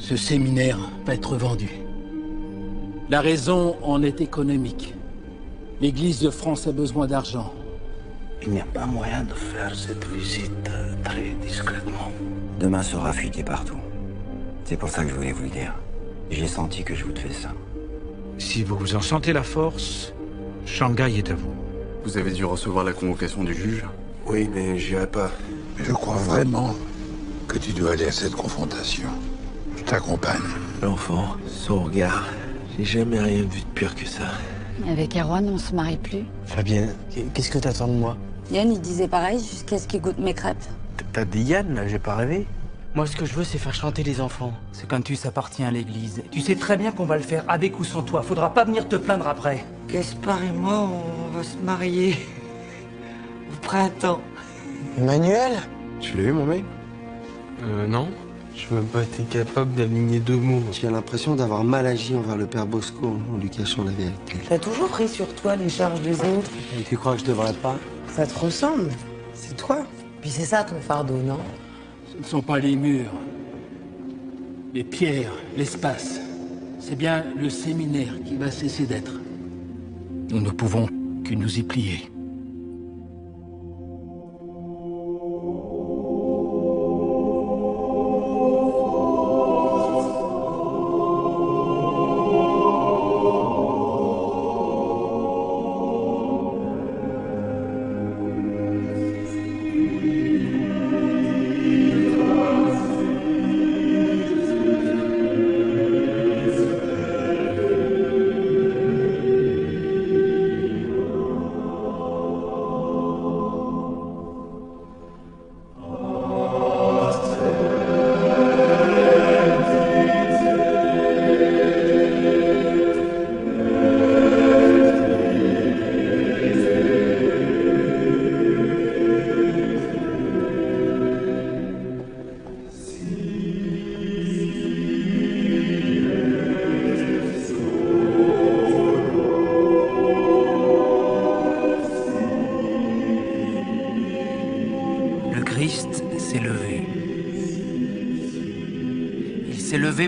Ce séminaire va être vendu. La raison en est économique. L'Église de France a besoin d'argent. Il n'y a pas moyen de faire cette visite très discrètement. Demain sera fuité partout. C'est pour ça que je voulais vous le dire. J'ai senti que je vous devais ça. Si vous en sentez la force, Shanghai est à vous. Vous avez dû recevoir la convocation du juge? Oui, mais j'irai pas. Je crois vraiment que tu dois aller à cette confrontation. Je t'accompagne. L'enfant, son regard, j'ai jamais rien vu de pire que ça. Avec Erwan, on se marie plus. Fabienne, qu'est-ce que t'attends de moi? Yann, il disait pareil jusqu'à ce qu'il goûte mes crêpes. T'as dit Yann, là, j'ai pas rêvé. Moi, ce que je veux, c'est faire chanter les enfants. Ce quintus appartient à l'église. Tu sais très bien qu'on va le faire avec ou sans toi. Faudra pas venir te plaindre après. Gaspard et moi, on va se marier. Au printemps. Emmanuel? Tu l'as eu, mon mec? Non. Je n'ai même pas été capable d'aligner deux mots. J'ai l'impression d'avoir mal agi envers le père Bosco en lui cachant la vérité. T'as toujours pris sur toi les charges des autres. Et tu crois que je devrais pas? Ça te ressemble. C'est toi. Puis c'est ça ton fardeau, non? Ce ne sont pas les murs, les pierres, l'espace. C'est bien le séminaire qui va cesser d'être. Nous ne pouvons que nous y plier.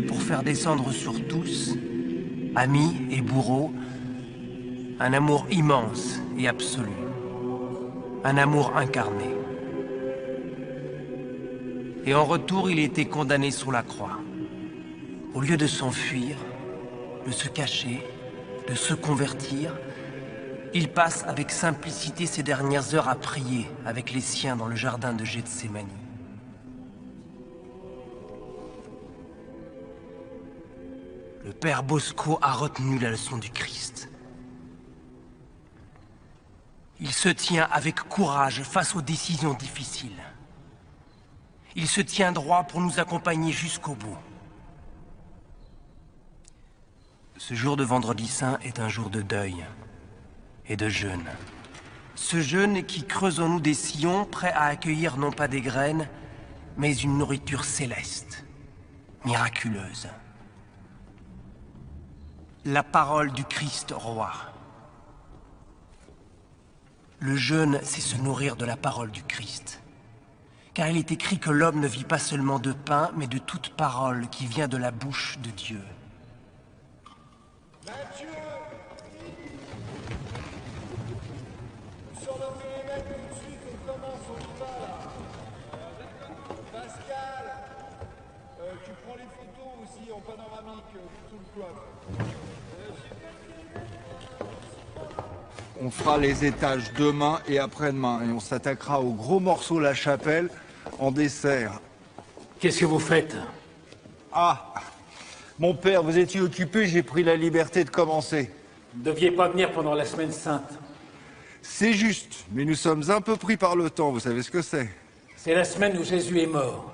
Pour faire descendre sur tous, amis et bourreaux, un amour immense et absolu, un amour incarné. Et en retour, il a été condamné sous la croix. Au lieu de s'enfuir, de se cacher, de se convertir, il passe avec simplicité ses dernières heures à prier avec les siens dans le jardin de Gethsémani. Le père Bosco a retenu la leçon du Christ. Il se tient avec courage face aux décisions difficiles. Il se tient droit pour nous accompagner jusqu'au bout. Ce jour de Vendredi Saint est un jour de deuil et de jeûne. Ce jeûne qui creuse en nous des sillons prêts à accueillir non pas des graines, mais une nourriture céleste, miraculeuse. La parole du Christ roi. Le jeûne, c'est se nourrir de la parole du Christ. Car il est écrit que l'homme ne vit pas seulement de pain, mais de toute parole qui vient de la bouche de Dieu. Mathieu! Sur le périmètre tout de suite, on commence, on y va là. Pascal, tu prends les photos aussi en panoramique, tout le coin. On fera les étages demain et après-demain et on s'attaquera au gros morceau La Chapelle en dessert. Qu'est-ce que vous faites? Ah, mon père, vous étiez occupé, j'ai pris la liberté de commencer. Vous ne deviez pas venir pendant la semaine sainte. C'est juste, mais nous sommes un peu pris par le temps, vous savez ce que c'est? C'est la semaine où Jésus est mort.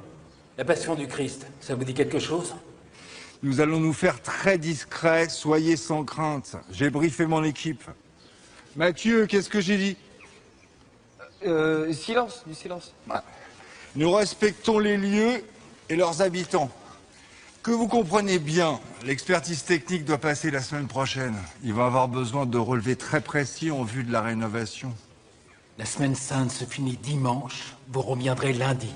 La passion du Christ, ça vous dit quelque chose? Nous allons nous faire très discrets, soyez sans crainte. J'ai briefé mon équipe. Mathieu, qu'est-ce que j'ai dit? Silence, du silence. Ouais. Nous respectons les lieux et leurs habitants. Que vous compreniez bien, l'expertise technique doit passer la semaine prochaine. Il va avoir besoin de relevés très précis en vue de la rénovation. La semaine sainte se finit dimanche, vous reviendrez lundi.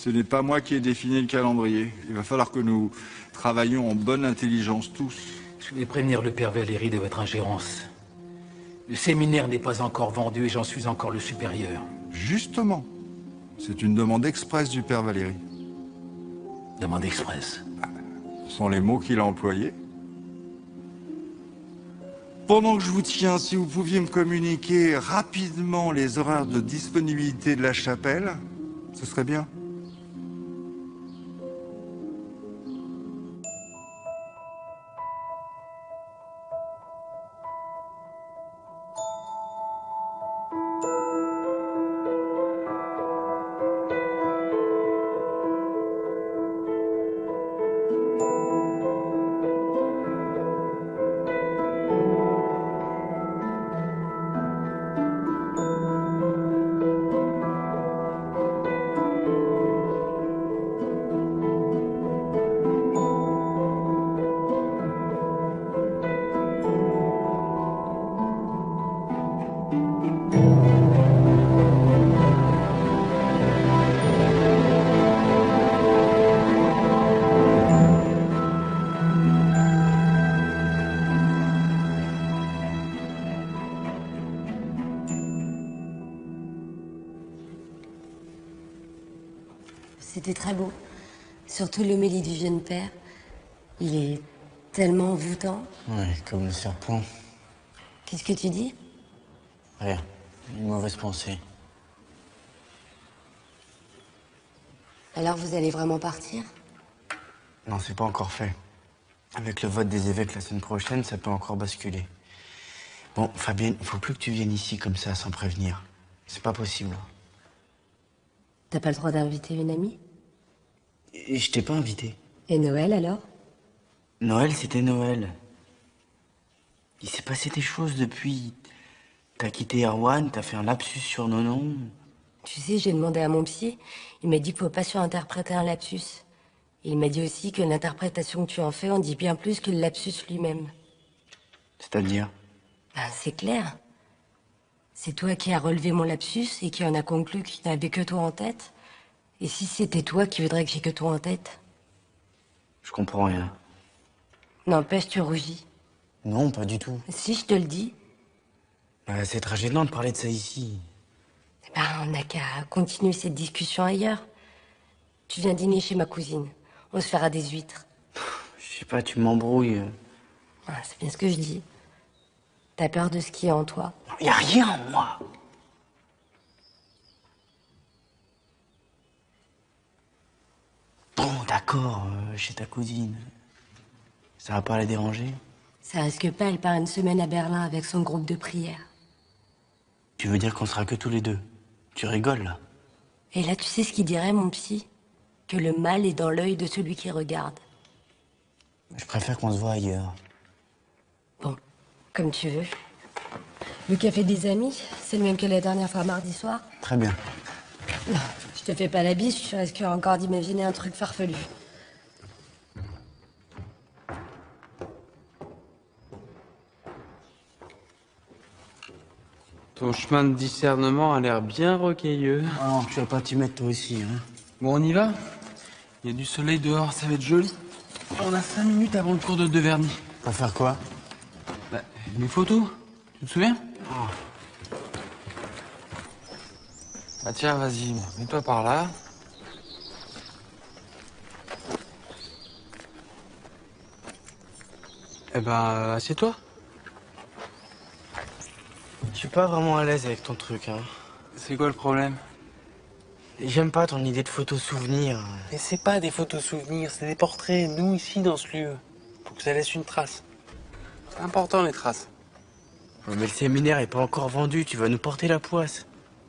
Ce n'est pas moi qui ai défini le calendrier. Il va falloir que nous travaillions en bonne intelligence tous. Je vais prévenir le père Valéry de votre ingérence. Le séminaire n'est pas encore vendu et j'en suis encore le supérieur. Justement, c'est une demande express du père Valéry. Demande express. Ce sont les mots qu'il a employés. Pendant que je vous tiens, si vous pouviez me communiquer rapidement les horaires de disponibilité de la chapelle, ce serait bien. C'était très beau. Surtout l'homélie du jeune père. Il est tellement envoûtant. Ouais, comme le serpent. Qu'est-ce que tu dis? Rien. Une mauvaise pensée. Alors vous allez vraiment partir? Non, c'est pas encore fait. Avec le vote des évêques la semaine prochaine, ça peut encore basculer. Bon, Fabienne, il faut plus que tu viennes ici comme ça, sans prévenir. C'est pas possible. T'as pas le droit d'inviter une amie? Et je t'ai pas invité. Et Noël, alors? Noël, c'était Noël. Il s'est passé des choses depuis. T'as quitté Erwan, t'as fait un lapsus sur nos noms. Tu sais, j'ai demandé à mon psy, il m'a dit qu'il faut pas surinterpréter un lapsus. Il m'a dit aussi que l'interprétation que tu en fais en dit bien plus que le lapsus lui-même. C'est-à-dire? Ben, c'est clair. C'est toi qui as relevé mon lapsus et qui en a conclu qu'il n'avait que toi en tête. Et si c'était toi qui voudrais que j'ai que toi en tête? Je comprends rien. N'empêche, tu rougis. Non, pas du tout. Si, je te le dis. C'est très gênant de parler de ça ici. Ben, on n'a qu'à continuer cette discussion ailleurs. Tu viens dîner chez ma cousine. On se fera des huîtres. Je sais pas, tu m'embrouilles. Ah, c'est bien ce que je dis. T'as peur de ce qu'il y a en toi? Y a rien en moi. Bon, d'accord, chez ta cousine. Ça va pas la déranger? Ça risque pas, elle part une semaine à Berlin avec son groupe de prière. Tu veux dire qu'on sera que tous les deux? Tu rigoles, là? Et là, tu sais ce qu'il dirait, mon psy? Que le mal est dans l'œil de celui qui regarde. Je préfère qu'on se voit ailleurs. Bon, comme tu veux. Le café des amis, c'est le même que la dernière fois mardi soir? Très bien. Non, je te fais pas la bise, je risque encore d'imaginer un truc farfelu. Ton chemin de discernement a l'air bien rocailleux. Ah non, tu vas pas t'y mettre toi aussi, hein. Bon, on y va? Il y a du soleil dehors, ça va être joli. On a 5 minutes avant le cours de vernis. Pour faire quoi? Bah, mes photos. Tu te souviens? Bah tiens, vas-y, mets-toi par là. Eh ben, assieds-toi. Je suis pas vraiment à l'aise avec ton truc, hein. C'est quoi le problème? J'aime pas ton idée de photos souvenirs. Mais c'est pas des photos souvenirs, c'est des portraits, nous ici dans ce lieu. Faut que ça laisse une trace. C'est important les traces. Ouais, mais le séminaire est pas encore vendu, tu vas nous porter la poisse.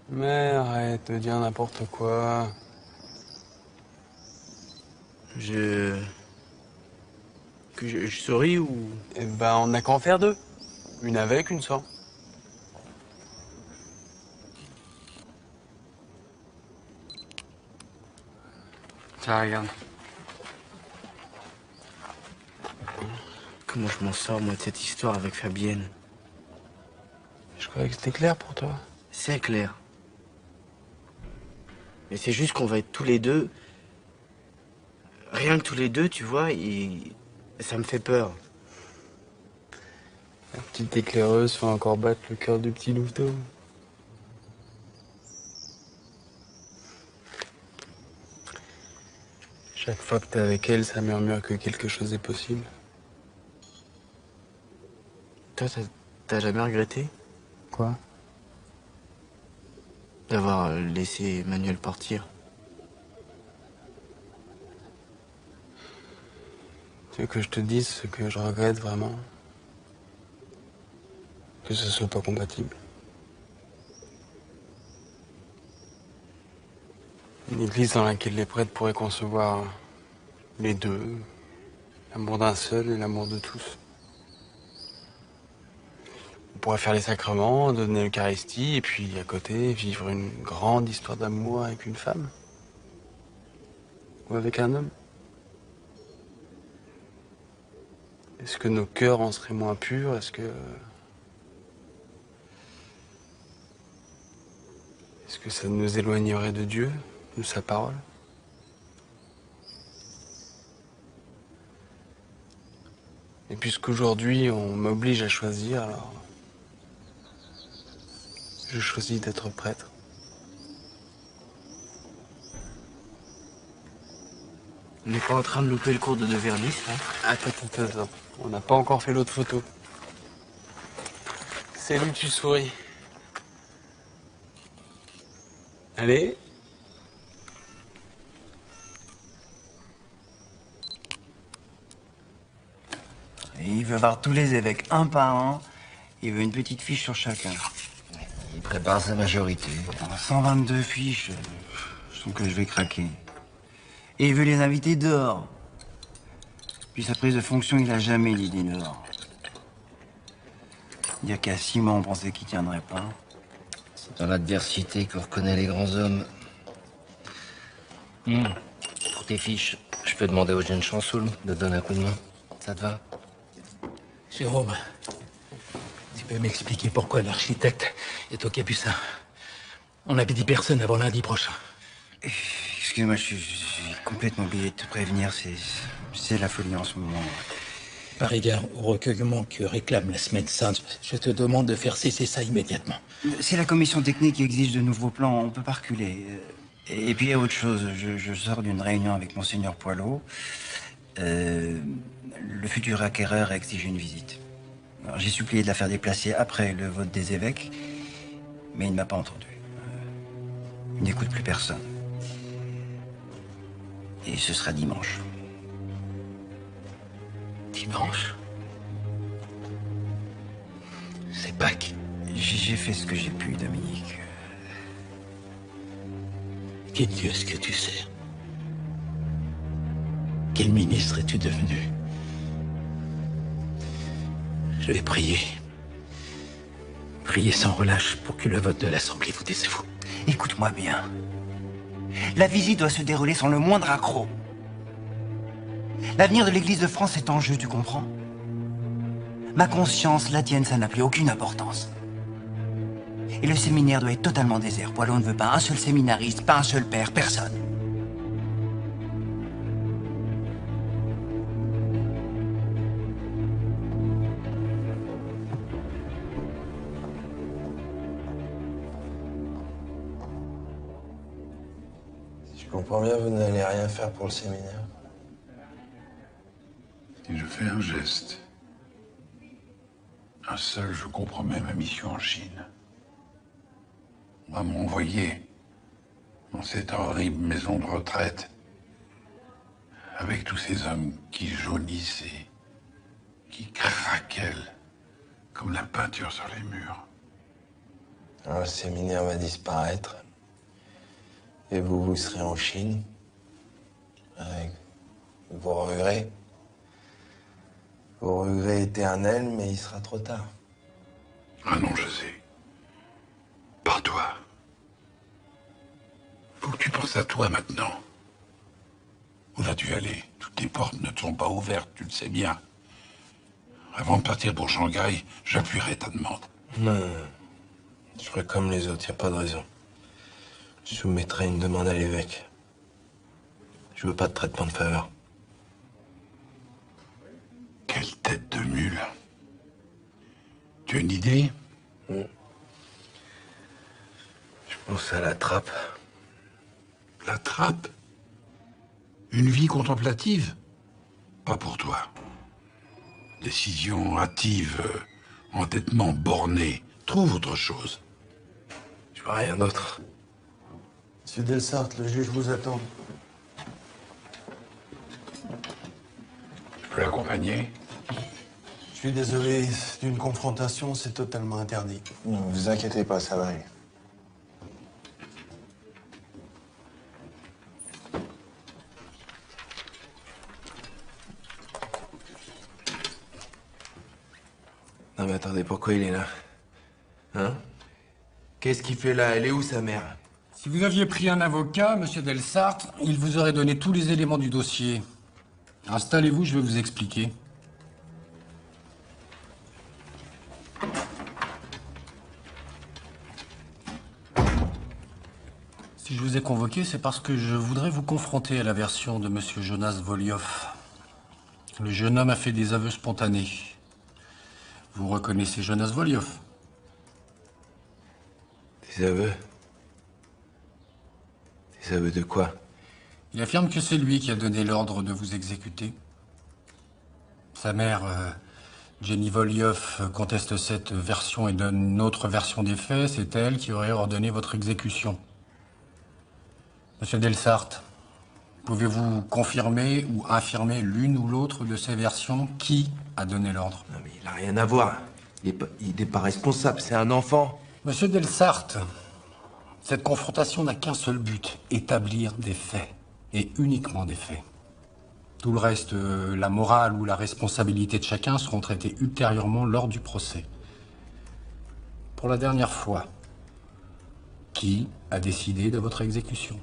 Mais arrête de dire n'importe quoi. Je souris ou... Eh ben, on n'a qu'à en faire 2. Une avec, une sans. Tiens, regarde. Comment je m'en sors, moi, de cette histoire avec Fabienne? Je croyais que c'était clair pour toi. C'est clair. Mais c'est juste qu'on va être tous les deux. Rien que tous les deux, tu vois, ça me fait peur. La petite éclaireuse fait encore battre le cœur du petit louveteau. Chaque fois que t'es avec elle, ça murmure que quelque chose est possible. Toi, t'as jamais regretté Quoi? D'avoir laissé Manuel partir. Tu veux que je te dise ce que je regrette vraiment? Que ce soit pas compatible. Une église dans laquelle les prêtres pourraient concevoir les deux, l'amour d'un seul et l'amour de tous. On pourrait faire les sacrements, donner l'Eucharistie, et puis à côté, vivre une grande histoire d'amour avec une femme. Ou avec un homme. Est-ce que nos cœurs en seraient moins purs? Est-ce que ça nous éloignerait de Dieu, de sa parole? Et puisqu'aujourd'hui on m'oblige à choisir, alors je choisis d'être prêtre. On n'est pas en train de louper le cours de Vernis, là? Attends. On n'a pas encore fait l'autre photo. C'est lui, tu souris. Allez. Et il veut voir tous les évêques un par un. Il veut une petite fiche sur chacun. Il prépare sa majorité. 122 fiches. Je sens que je vais craquer. Et il veut les inviter dehors. Puis sa prise de fonction, il a jamais l'idée dehors. Il y a qu'à 6 mois, on pensait qu'il tiendrait pas. C'est dans l'adversité qu'on reconnaît les grands hommes. Pour tes fiches, je peux demander au jeune Chansoul de te donner un coup de main. Ça te va? Jérôme, tu peux m'expliquer pourquoi l'architecte est au Capucin? On n'avait dit personne avant lundi prochain. Excuse-moi, j'ai complètement oublié de te prévenir. C'est la folie en ce moment. Par égard au recueillement que réclame la Semaine Sainte, je te demande de faire cesser ça immédiatement. C'est la commission technique qui exige de nouveaux plans. On peut pas reculer. Et puis il y a autre chose. Je sors d'une réunion avec Monseigneur Poilot. Le futur acquéreur exige une visite. Alors, j'ai supplié de la faire déplacer après le vote des évêques, mais il ne m'a pas entendu. Il n'écoute plus personne. Et ce sera dimanche. Dimanche? C'est Pâques. J'ai fait ce que j'ai pu, Dominique. Quel Dieu est-ce que tu sers? Quel ministre es-tu devenu? Je vais prier. Priez sans relâche pour que le vote de l'Assemblée vous déçoive. Écoute-moi bien. La visite doit se dérouler sans le moindre accroc. L'avenir de l'Église de France est en jeu, tu comprends? Ma conscience, la tienne, ça n'a plus aucune importance. Et le séminaire doit être totalement désert. Poilot ne veut pas un seul séminariste, pas un seul père, personne. Si je comprends bien, vous n'allez rien faire pour le séminaire. Et je fais un geste. Un seul, je compromets ma mission en Chine. On va m'envoyer dans cette horrible maison de retraite avec tous ces hommes qui jaunissent et qui craquellent comme la peinture sur les murs. Alors, le séminaire va disparaître. Et vous serez en Chine avec vos regrets. Vos regrets éternels, mais il sera trop tard. Ah non, je sais. Pas toi. Faut que tu penses à toi maintenant. Où vas-tu aller? Toutes les portes ne te sont pas ouvertes, tu le sais bien. Avant de partir pour Shanghai, j'appuierai ta demande. Non. Je ferai comme les autres, y a pas de raison. Je soumettrai une demande à l'évêque. Je veux pas de traitement de faveur. Quelle tête de mule. Tu as une idée? Je pense à la trappe. La trappe? Une vie contemplative? Pas pour toi. Décision hâtive, entêtement borné. Trouve autre chose. Je vois rien d'autre. Monsieur Delsart, le juge vous attend. Je peux l'accompagner? Je suis désolé, d'une confrontation, c'est totalement interdit. Ne vous inquiétez pas, ça va aller. Non mais attendez, pourquoi il est là? Hein? Qu'est-ce qu'il fait là? Elle est où, sa mère? Si vous aviez pris un avocat, monsieur Delsart, il vous aurait donné tous les éléments du dossier. Installez-vous, je vais vous expliquer. Si je vous ai convoqué, c'est parce que je voudrais vous confronter à la version de monsieur Jonas Voliov. Le jeune homme a fait des aveux spontanés. Vous reconnaissez Jonas Voliov? Des aveux? Des aveux de quoi? Il affirme que c'est lui qui a donné l'ordre de vous exécuter. Sa mère, Jenny Voliov, conteste cette version et donne une autre version des faits. C'est elle qui aurait ordonné votre exécution. Monsieur Delsart, pouvez-vous confirmer ou infirmer l'une ou l'autre de ces versions? Qui a donné l'ordre? Non mais il a rien à voir. Il est pas responsable, c'est un enfant. Monsieur Delsart, cette confrontation n'a qu'un seul but, établir des faits. Et uniquement des faits. Tout le reste, la morale ou la responsabilité de chacun seront traités ultérieurement lors du procès. Pour la dernière fois, qui a décidé de votre exécution?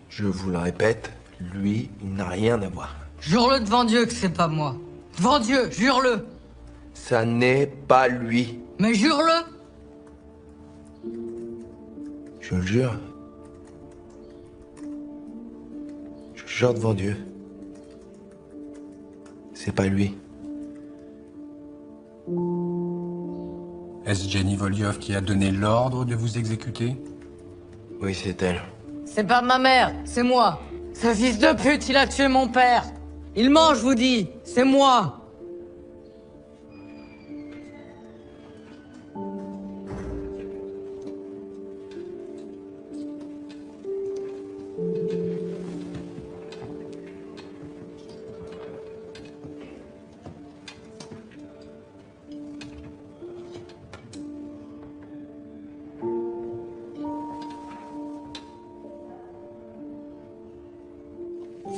Je vous le répète, lui, il n'a rien à voir. Jure-le devant Dieu que c'est pas moi. Devant Dieu, jure-le. Ça n'est pas lui. Mais jure-le. Je le jure. Je jure devant Dieu. C'est pas lui. Est-ce Jenny Voliov qui a donné l'ordre de vous exécuter? Oui, c'est elle. C'est pas ma mère, c'est moi. Ce fils de pute, il a tué mon père. Il ment, je vous dis. C'est moi.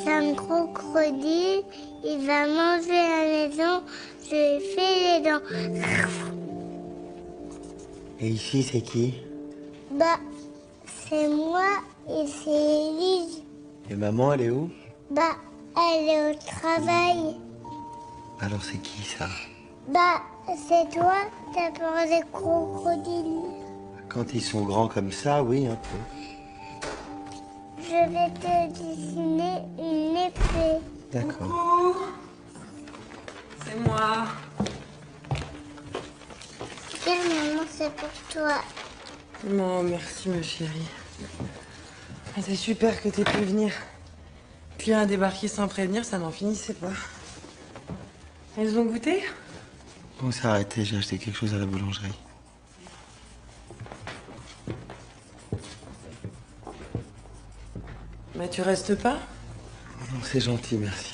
C'est un gros crocodile, il va manger la maison, je lui fais les dents. Et ici, c'est qui? Bah, c'est moi et c'est Élise. Et maman, elle est où? Bah, elle est au travail. Alors c'est qui, ça? Bah, c'est toi, t'as peur des crocodiles. Quand ils sont grands comme ça, oui, un peu. Je vais te dessiner une épée. D'accord. Coucou. C'est moi. Tiens, maman, c'est pour toi. Oh, merci, ma chérie. C'est super que t'aies pu venir. Client a débarqué sans prévenir, ça n'en finissait pas. Elles ont goûté? Bon, c'est arrêté, j'ai acheté quelque chose à la boulangerie. Bah, tu restes pas? Non, c'est gentil, merci.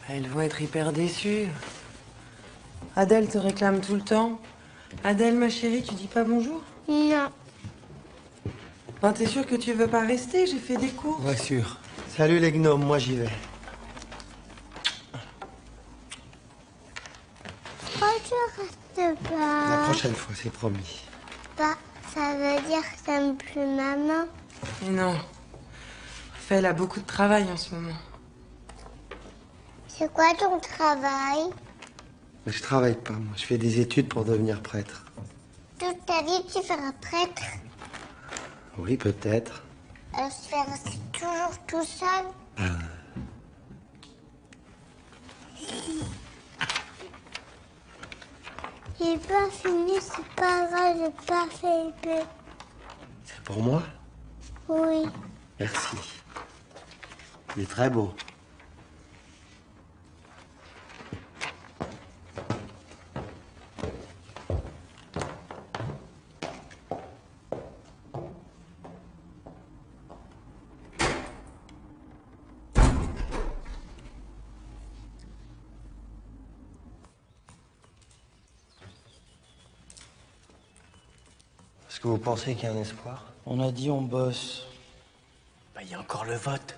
Elles vont être hyper déçues. Adèle te réclame tout le temps. Adèle, ma chérie, tu dis pas bonjour? Non. Ben, t'es sûre que tu veux pas rester? J'ai fait des cours. Ouais, sûr. Salut les gnomes, moi j'y vais. Pourquoi tu restes pas? La prochaine fois, c'est promis. Bah, ça veut dire que t'aimes plus maman. Mais non. Elle a beaucoup de travail en ce moment. C'est quoi ton travail? Mais je travaille pas, moi. Je fais des études pour devenir prêtre. Toute ta vie, tu feras prêtre. Oui, peut-être. Alors, tu vas rester toujours tout seul. Il est pas fini, c'est pas grave, j'ai pas fait épée. C'est pour moi? Oui. Merci. Il est très beau. Est-ce que vous pensez qu'il y a un espoir? On a dit on bosse. Bah, il y a encore le vote.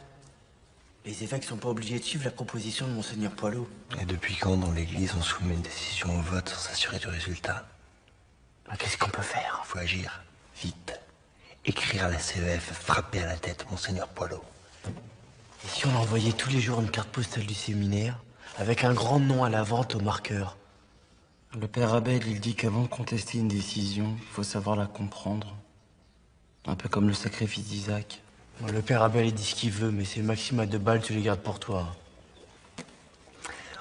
Les évêques sont pas obligés de suivre la proposition de Monseigneur Poilot. Et depuis quand dans l'église on soumet une décision au vote sans s'assurer du résultat? Bah, qu'est-ce qu'on peut faire? Faut agir. Vite. Écrire à la CEF, frapper à la tête Monseigneur Poilot. Et si on envoyait tous les jours une carte postale du séminaire, avec un grand nom à la vente au marqueur? Le père Abel, il dit qu'avant de contester une décision, il faut savoir la comprendre. Un peu comme le sacrifice d'Isaac. Le père Abel, il dit ce qu'il veut, mais c'est Maxime à 2 balles, tu les gardes pour toi.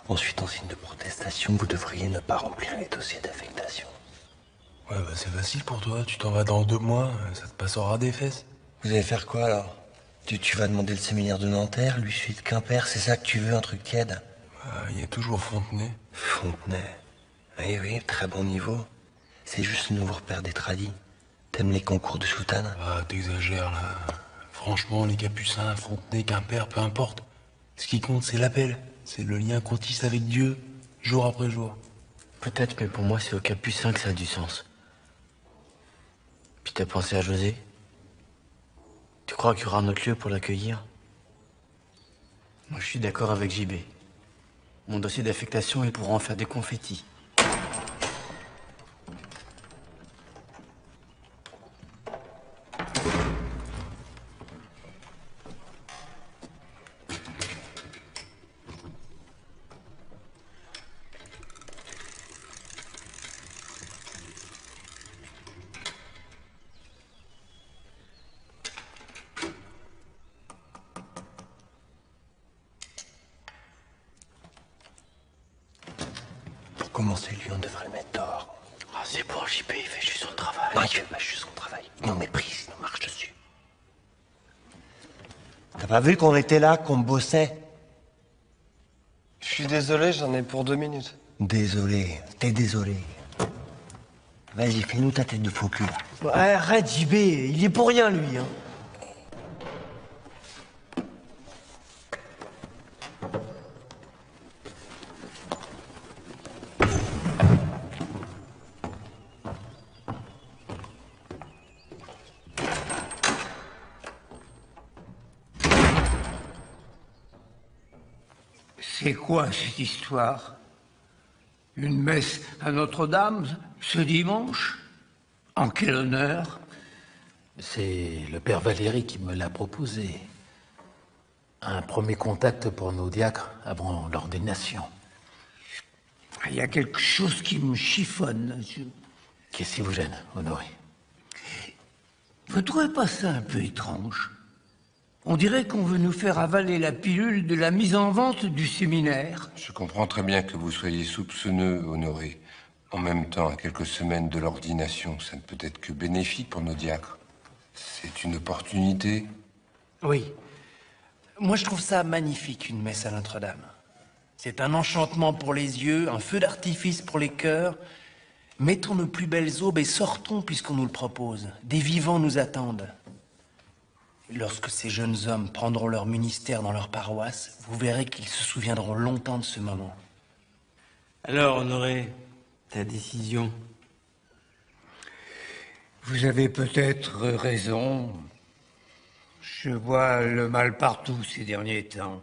Ensuite, en signe de protestation, vous devriez ne pas remplir les dossiers d'affectation. Ouais, bah c'est facile pour toi. Tu t'en vas dans 2 mois, ça te passera des fesses. Vous allez faire quoi, alors? Tu vas demander le séminaire de Nanterre, lui celui de Quimper, c'est ça que tu veux, un truc tiède? Il y a toujours Fontenay. Fontenay? Oui, très bon niveau. C'est juste nouveau repère des tradis. T'aimes les concours de soutane? Ah, t'exagères, là. Franchement, les Capucins, Fontenay, Quimper, peu importe. Ce qui compte, c'est l'appel. C'est le lien qu'on tisse avec Dieu, jour après jour. Peut-être, mais pour moi, c'est au Capucin que ça a du sens. Puis t'as pensé à José? Tu crois qu'il y aura un autre lieu pour l'accueillir? Moi, je suis d'accord avec JB. Mon dossier d'affectation, il pourra en faire des confettis. Comment c'est lui, on devrait le mettre dehors. Ah, c'est bon, JB, il fait juste son travail. Non, il fait pas juste son travail. Il nous méprise, il nous marche dessus. T'as pas vu qu'on était là, qu'on bossait? Je suis désolé, j'en ai pour 2 minutes. Désolé, t'es désolé. Vas-y, fais-nous ta tête de faux cul, là. Bon, arrête, JB, il y est pour rien, lui, hein. C'est quoi cette histoire? Une messe à Notre-Dame ce dimanche? En quel honneur? C'est le père Valéry qui me l'a proposé. Un premier contact pour nos diacres avant l'ordination. Il y a quelque chose qui me chiffonne. Qu'est-ce qui vous gêne, Honoré? Vous trouvez pas ça un peu étrange? On dirait qu'on veut nous faire avaler la pilule de la mise en vente du séminaire. Je comprends très bien que vous soyez soupçonneux, Honoré. En même temps, à quelques semaines de l'ordination, ça ne peut être que bénéfique pour nos diacres. C'est une opportunité. Oui. Moi, je trouve ça magnifique, une messe à Notre-Dame. C'est un enchantement pour les yeux, un feu d'artifice pour les cœurs. Mettons nos plus belles aubes et sortons puisqu'on nous le propose. Des vivants nous attendent. Lorsque ces jeunes hommes prendront leur ministère dans leur paroisse, vous verrez qu'ils se souviendront longtemps de ce moment. Alors, Honoré, ta décision? Vous avez peut-être raison. Je vois le mal partout ces derniers temps.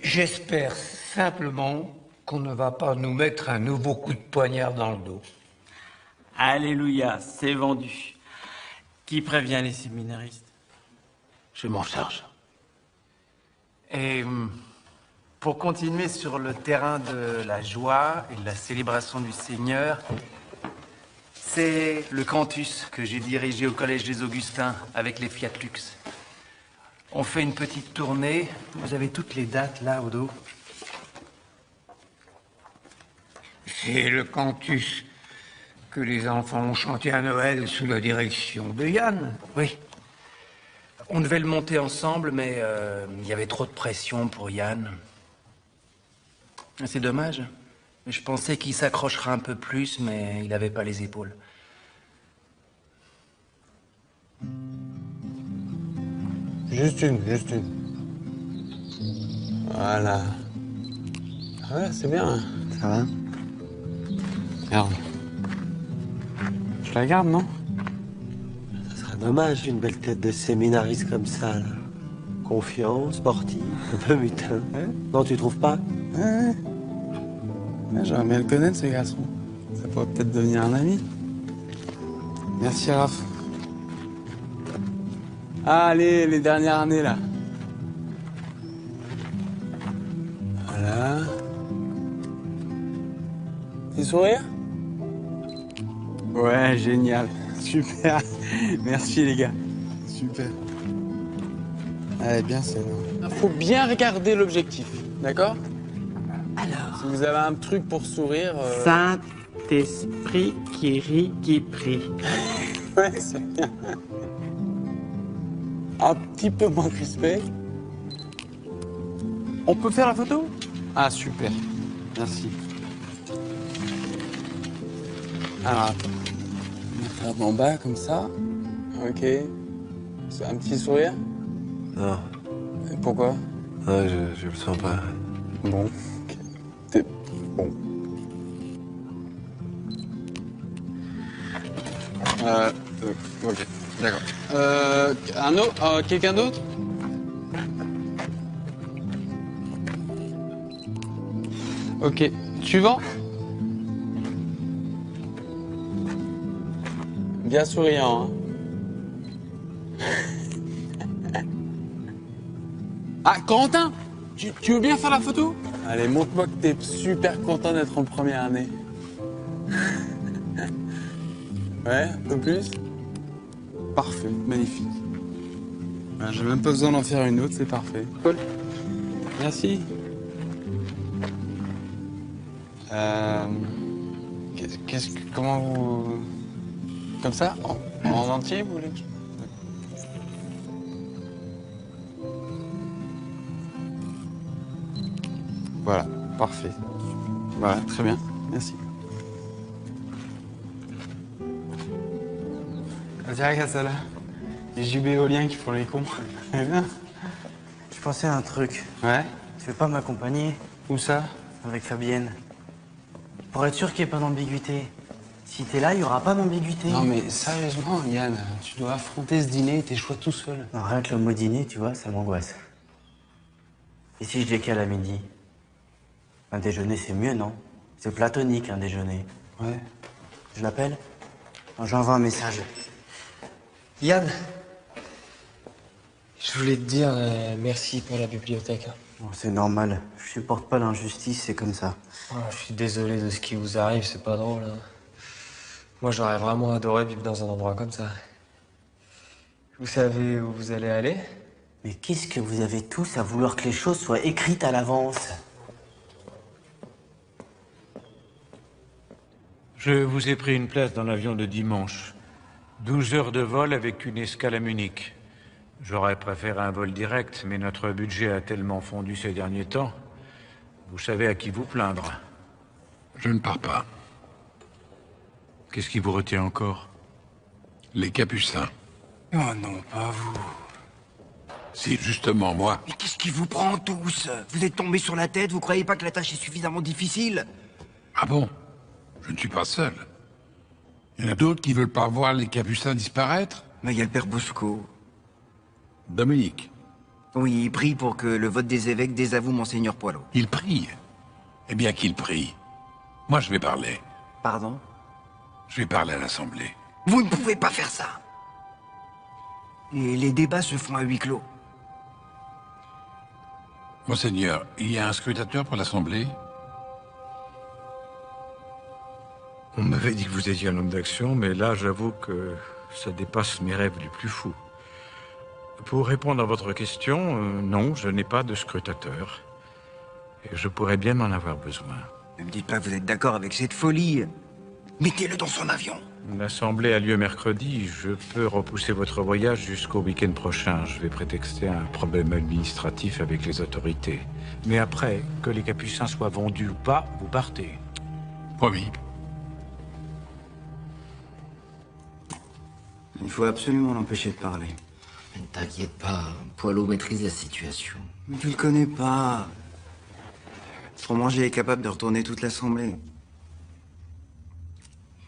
J'espère simplement qu'on ne va pas nous mettre un nouveau coup de poignard dans le dos. Alléluia, c'est vendu. Qui prévient les séminaristes? Je m'en charge. Et Pour continuer sur le terrain de la joie et de la célébration du Seigneur, c'est le cantus que j'ai dirigé au Collège des Augustins avec les Fiat Lux. On fait une petite tournée. Vous avez toutes les dates là au dos. C'est le cantus que les enfants ont chanté à Noël sous la direction de Yann. Oui. On devait le monter ensemble, mais il y avait trop de pression pour Yann. C'est dommage. Je pensais qu'il s'accrocherait un peu plus, mais il n'avait pas les épaules. Juste une. Voilà. Ah ouais, c'est bien. Ça va? Merde. Je la garde, non? Ça serait dommage, une belle tête de séminariste comme ça, là. Confiant, sportif, un peu mutin. Ouais. Non, tu trouves pas? Ouais. Ouais, j'aimerais bien le connaître, ce garçon. Ça pourrait peut-être devenir un ami. Merci, Raph. Ah, allez, les dernières années, là. Voilà. Petit sourire? Ouais, génial. Super. Merci, les gars. Super. Allez, bien, c'est bon. Faut bien regarder l'objectif, d'accord? Alors. Si vous avez un truc pour sourire... Saint-Esprit qui rit, qui prie. Ouais, c'est bien. Un petit peu moins crispé. On peut faire la photo? Ah, super. Merci. Alors, attends. On va faire d'en bas, comme ça. Ok. C'est un petit sourire? Non. Et pourquoi? Non, je le sens pas. Bon. Ok. T'es... Bon. Ok. D'accord. Un autre? Quelqu'un d'autre? Ok. Suivant? Bien souriant, hein. Ah, Corentin! Tu veux bien faire la photo? Allez, montre-moi que t'es super content d'être en première année. Ouais, un peu plus? Parfait, magnifique. Ben, j'ai même pas besoin d'en faire une autre, c'est parfait. Cool. Merci. Comment vous... Comme ça? En entier, vous voulez? Voilà, parfait. Voilà, très bien, merci. Regarde ça là. Les jubes éoliens qui font les cons. C'est bien. Je pensais à un truc. Ouais? Tu veux pas m'accompagner? Où ça? Avec Fabienne. Pour être sûr qu'il n'y ait pas d'ambiguïté. Si t'es là, il n'y aura pas d'ambiguïté. Non mais sérieusement, Yann, tu dois affronter ce dîner et tes choix tout seul. Non, rien que le mot dîner, tu vois, ça m'angoisse. Et si je décale à midi? Un déjeuner, c'est mieux, non? C'est platonique, un déjeuner. Ouais. Je l'appelle? J'envoie un message. Yann, je voulais te dire merci pour la bibliothèque. Bon, c'est normal. Je supporte pas l'injustice, c'est comme ça. Je suis désolé de ce qui vous arrive, c'est pas drôle. Hein. Moi, j'aurais vraiment adoré vivre dans un endroit comme ça. Vous savez où vous allez aller? Mais qu'est-ce que vous avez tous à vouloir que les choses soient écrites à l'avance? Je vous ai pris une place dans l'avion de dimanche. 12 heures de vol avec une escale à Munich. J'aurais préféré un vol direct, mais notre budget a tellement fondu ces derniers temps. Vous savez à qui vous plaindre. Je ne pars pas. Qu'est-ce qui vous retient encore? Les Capucins. Oh non, pas vous. Si, justement, moi. Mais qu'est-ce qui vous prend tous? Vous êtes tombés sur la tête, vous croyez pas que la tâche est suffisamment difficile? Ah bon? Je ne suis pas seul. Il y en a d'autres qui veulent pas voir les Capucins disparaître? Mais il y a le père Bosco. Dominique. Oui, il prie pour que le vote des évêques désavoue Monseigneur Poilot. Il prie. Eh bien qu'il prie. Moi, je vais parler. Pardon? Je vais parler à l'Assemblée. Vous ne pouvez pas faire ça. Et les débats se font à huis clos. Monseigneur, il y a un scrutateur pour l'Assemblée? On m'avait dit que vous étiez un homme d'action, mais là, j'avoue que ça dépasse mes rêves les plus fous. Pour répondre à votre question, non, je n'ai pas de scrutateur. Et je pourrais bien en avoir besoin. Ne me dites pas que vous êtes d'accord avec cette folie. Mettez-le dans son avion. L'assemblée a lieu mercredi. Je peux repousser votre voyage jusqu'au week-end prochain. Je vais prétexter un problème administratif avec les autorités. Mais après, que les capucins soient vendus ou pas, vous partez. Promis. Il faut absolument l'empêcher de parler. Ne t'inquiète pas, Poilot maîtrise la situation. Mais tu le connais pas. Fromager est capable de retourner toute l'Assemblée.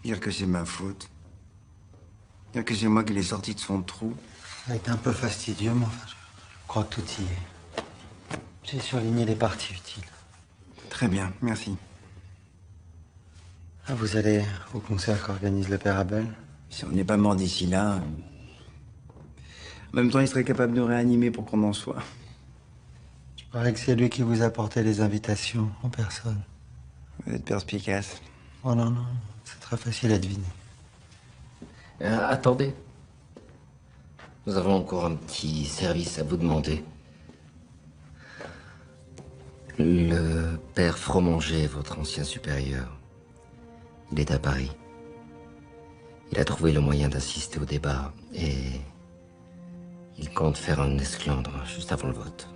Dire que c'est ma faute. Dire que c'est moi qui l'ai sorti de son trou. Ça a été un peu fastidieux, mais enfin, je crois que tout y est. J'ai surligné les parties utiles. Très bien, merci. Ah, vous allez au concert qu'organise le Père Abel? Si on n'est pas mort d'ici là... En même temps, il serait capable de réanimer pour qu'on en soit. Il paraît que c'est lui qui vous a apporté les invitations, en personne. Vous êtes perspicace. Oh non, non, c'est très facile à deviner. Attendez. Nous avons encore un petit service à vous demander. Le père Fromanger, votre ancien supérieur, il est à Paris. Il a trouvé le moyen d'assister au débat et il compte faire un esclandre juste avant le vote.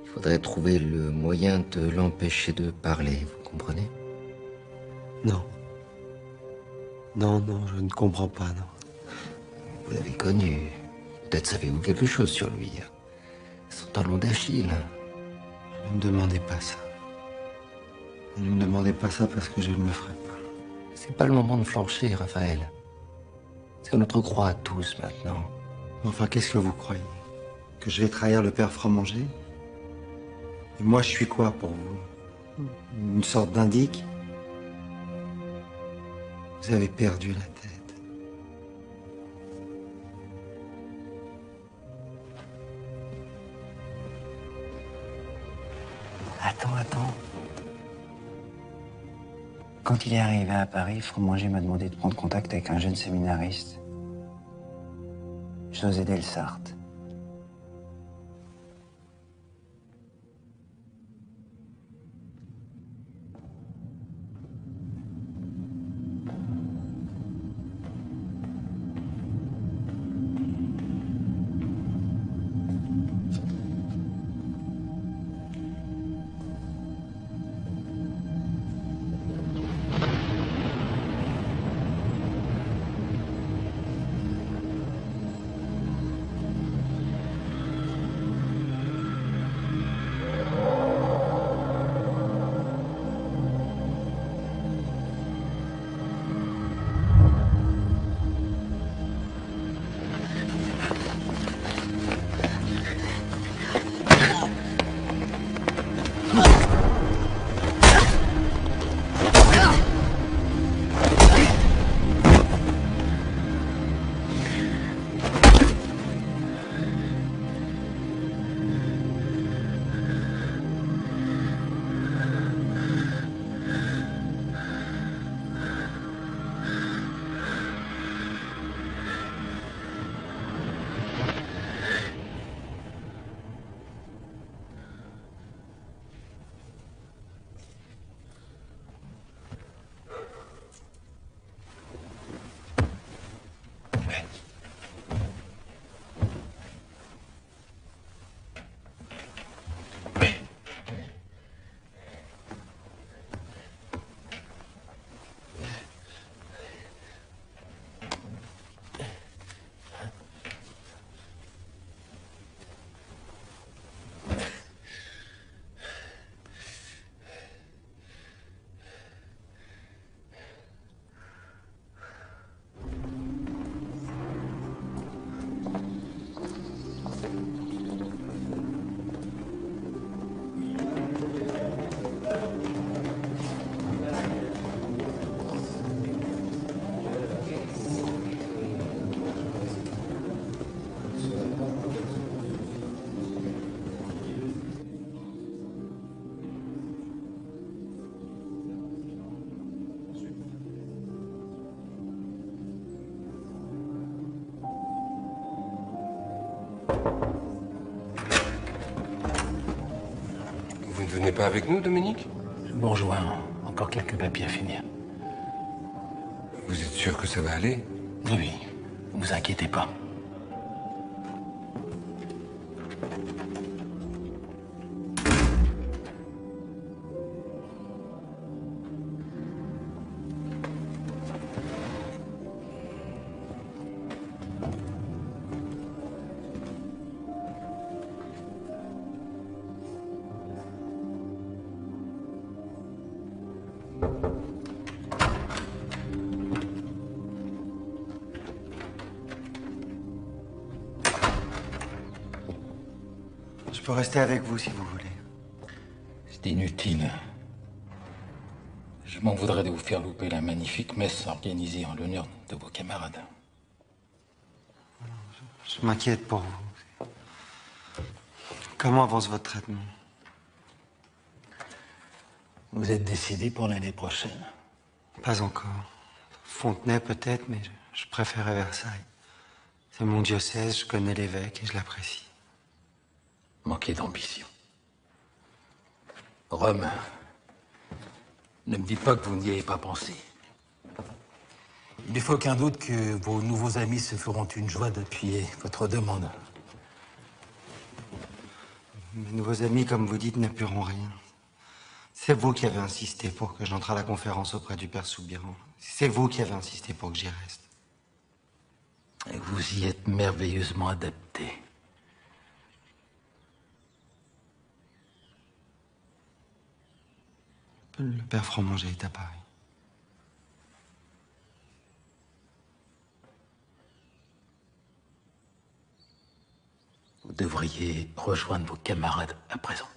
Il faudrait trouver le moyen de l'empêcher de parler, vous comprenez? Non. Non, non, je ne comprends pas, non. Vous l'avez connu. Peut-être savez-vous quelque chose sur lui. Son talon d'Achille. Ne me demandez pas ça. Ne me demandez pas ça parce que je ne le ferai pas. C'est pas le moment de flancher, Raphaël. C'est notre croix à tous, maintenant. Enfin, qu'est-ce que vous croyez? Que je vais trahir le père Fromanger? Et moi, je suis quoi pour vous? Une sorte d'indique? Vous avez perdu la tête. Attends. Quand il est arrivé à Paris, Fromager m'a demandé de prendre contact avec un jeune séminariste, José Delsart. venez pas avec nous, Dominique? Je vous rejoins. Encore quelques papiers à finir. Vous êtes sûr que ça va aller? Oui, ne vous inquiétez pas. Je peux rester avec vous si vous voulez. C'est inutile. Je m'en voudrais de vous faire louper la magnifique messe organisée en l'honneur de vos camarades. Je m'inquiète pour vous. Comment avance votre traitement? Vous êtes décidé pour l'année prochaine? Pas encore. Fontenay peut-être, mais je préférais Versailles. C'est mon diocèse, je connais l'évêque et je l'apprécie. Manquez d'ambition. Rome, ne me dites pas que vous n'y avez pas pensé. Il ne faut aucun doute que vos nouveaux amis se feront une joie d'appuyer votre demande. Mes nouveaux amis, comme vous dites, n'appuieront rien. C'est vous qui avez insisté pour que j'entre à la conférence auprès du père Soubiran. C'est vous qui avez insisté pour que j'y reste. Et vous y êtes merveilleusement adapté. Le père Fromanger est à Paris. Vous devriez rejoindre vos camarades à présent.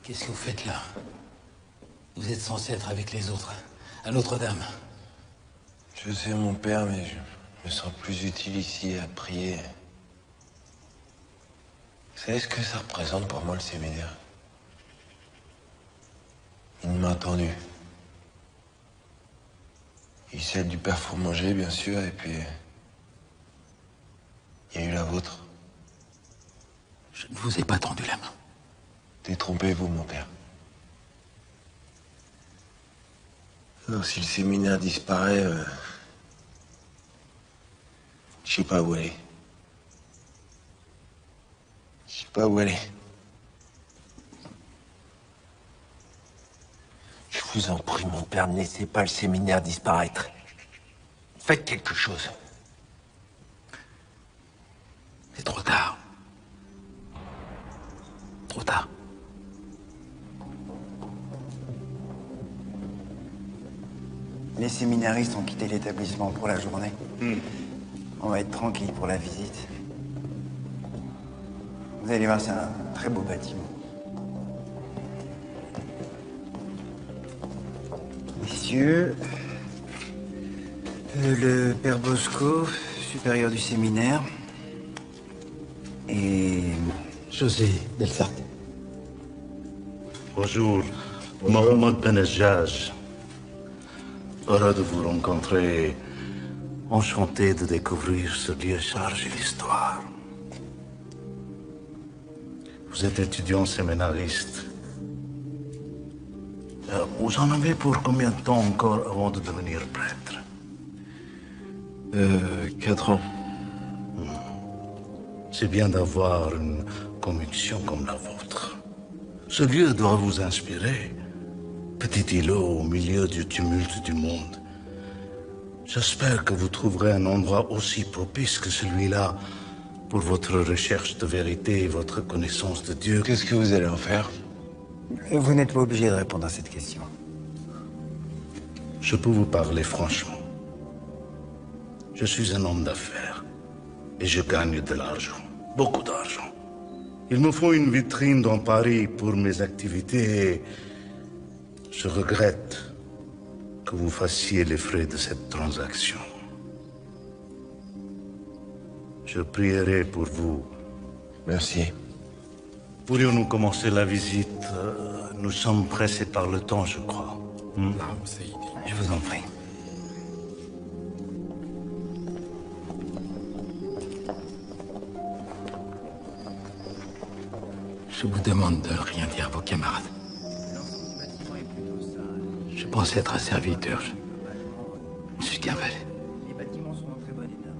Qu'est-ce que vous faites là? Vous êtes censé être avec les autres, à Notre-Dame. Je sais, mon père, mais je me sens plus utile ici à prier. Vous savez ce que ça représente pour moi, le séminaire? Une main tendue. Il y a eu celle du père Fromanger, bien sûr, et puis il y a eu la vôtre. Je ne vous ai pas tendu la main. Détrompez-vous, mon père. Alors, si le séminaire disparaît, je sais pas où aller. Je sais pas où aller. Je vous en prie, mon père, ne laissez pas le séminaire disparaître. Faites quelque chose. C'est trop tard. Trop tard. Les séminaristes ont quitté l'établissement pour la journée. On va être tranquille pour la visite. Vous allez voir, c'est un très beau bâtiment. Messieurs, le père Bosco, supérieur du séminaire, et José Delsarte. Bonjour, Mohamed Benejaj. Heureux de vous rencontrer. Enchanté de découvrir ce lieu chargé d'histoire. Vous êtes étudiant séminariste. Vous en avez pour combien de temps encore avant de devenir prêtre? 4 ans. C'est bien d'avoir une conviction comme la vôtre. Ce lieu doit vous inspirer. Petit îlot au milieu du tumulte du monde. J'espère que vous trouverez un endroit aussi propice que celui-là pour votre recherche de vérité et votre connaissance de Dieu. Qu'est-ce que vous allez en faire? Vous n'êtes pas obligé de répondre à cette question. Je peux vous parler franchement. Je suis un homme d'affaires et je gagne de l'argent, beaucoup d'argent. Il me faut une vitrine dans Paris pour mes activités et je regrette que vous fassiez les frais de cette transaction. Je prierai pour vous. Merci. Pourrions-nous commencer la visite? Nous sommes pressés par le temps, je crois. Je vous en prie. Je vous demande de rien dire à vos camarades. Je pense être un serviteur. Je suis qu'un valet. Les bâtiments sont en très bon état.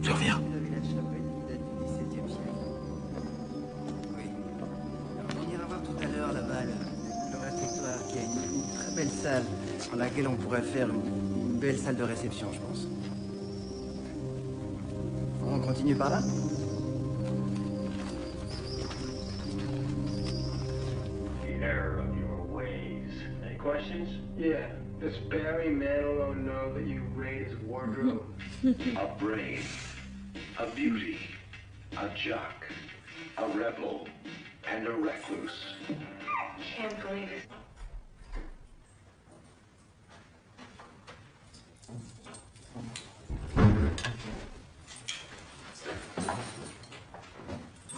Je reviens. On ira voir tout à l'heure là-bas le réfectoire qui a une très belle salle dans laquelle on pourrait faire une belle salle de réception, je pense. On continue par là? Questions? Yeah. Does Barry Manilow know that you raid his wardrobe? A brave, a beauty, a jock, a rebel, and a recluse. Can't believe it.